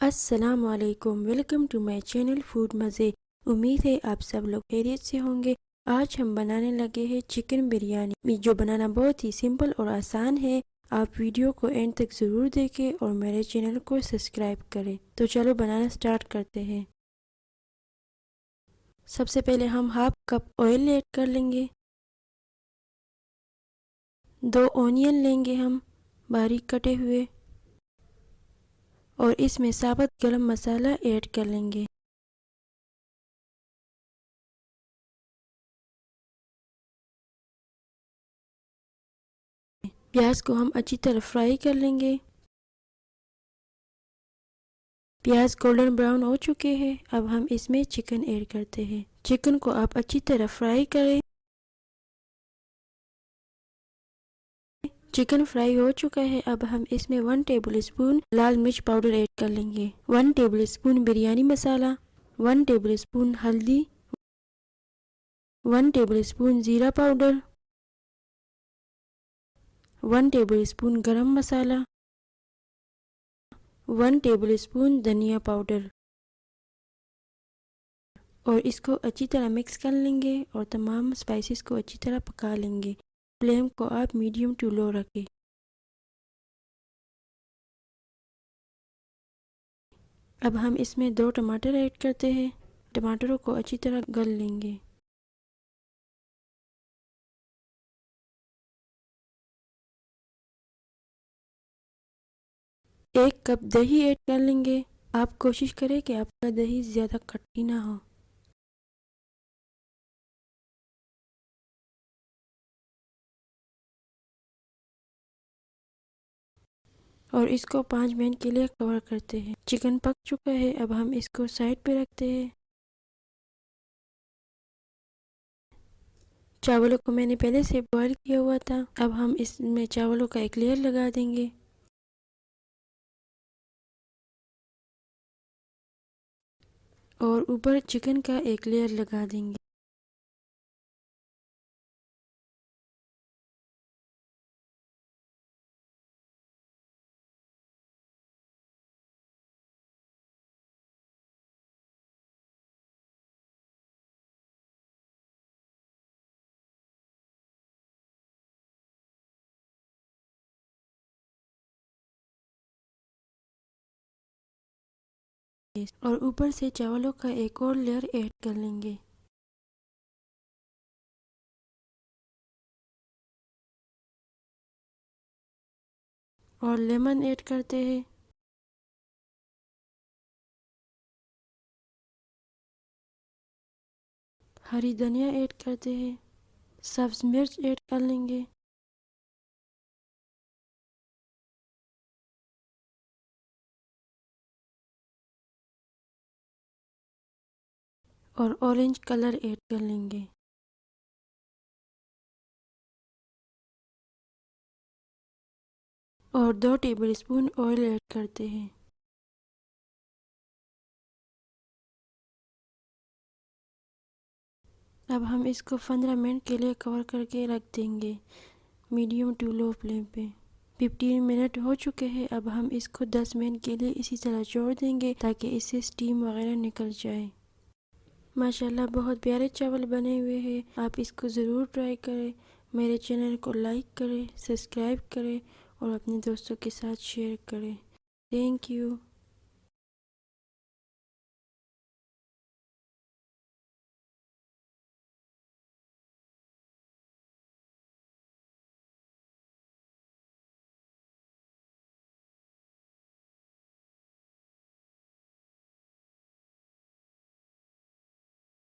अस्सलाम वालेकुम। Welcome to my channel food मज़े। उम्मीद है आप सब लोग खैरियत से होंगे। आज हम बनाने लगे हैं चिकन बिरयानी, जो बनाना बहुत ही सिंपल और आसान है। आप वीडियो को एंड तक ज़रूर देखें और मेरे चैनल को सब्सक्राइब करें। तो चलो बनाना स्टार्ट करते हैं। सबसे पहले हम हाफ कप ऑयल ऐड कर लेंगे। 2 ऑनियन लेंगे हम बारीक कटे हुए, और इसमें साबुत गरम मसाला ऐड कर लेंगे। प्याज को हम अच्छी तरह फ्राई कर लेंगे। प्याज गोल्डन ब्राउन हो चुके हैं। अब हम इसमें चिकन ऐड करते हैं। चिकन को आप अच्छी तरह फ्राई करें। चिकन फ्राई हो चुका है। अब हम इसमें 1 टेबल स्पून लाल मिर्च पाउडर ऐड कर लेंगे, 1 टेबल स्पून बिरयानी मसाला, 1 टेबल स्पून हल्दी, 1 टेबल स्पून जीरा पाउडर, 1 टेबल स्पून गरम मसाला, 1 टेबल स्पून धनिया पाउडर, और इसको अच्छी तरह मिक्स कर लेंगे और तमाम स्पाइसेस को अच्छी तरह पका लेंगे। फ्लेम को आप मीडियम टू लो रखें। अब हम इसमें 2 टमाटर ऐड करते हैं। टमाटरों को अच्छी तरह गल लेंगे। एक कप दही ऐड कर लेंगे। आप कोशिश करें कि आपका दही ज़्यादा खट्टी ना हो। और इसको 5 मिनट के लिए कवर करते हैं। चिकन पक चुका है। अब हम इसको साइड पे रखते हैं। चावलों को मैंने पहले से बॉईल किया हुआ था। अब हम इसमें चावलों का एक लेयर लगा देंगे। और ऊपर चिकन का एक लेयर लगा देंगे। और ऊपर से चावलों का एक और लेयर ऐड कर लेंगे। और लेमन ऐड करते हैं। हरी धनिया ऐड करते हैं। सब्ज मिर्च ऐड कर लेंगे। और ऑरेंज कलर ऐड कर लेंगे। और 2 टेबल स्पून ऑयल ऐड करते हैं। अब हम इसको 15 मिनट के लिए कवर करके रख देंगे, मीडियम टू लो फ्लेम पे। 15 मिनट हो चुके हैं। अब हम इसको 10 मिनट के लिए इसी तरह छोड़ देंगे ताकि इससे स्टीम वगैरह निकल जाए। माशाल्लाह बहुत प्यारे चावल बने हुए हैं। आप इसको ज़रूर ट्राई करें। मेरे चैनल को लाइक करें, सब्सक्राइब करें और अपने दोस्तों के साथ शेयर करें। Thank you.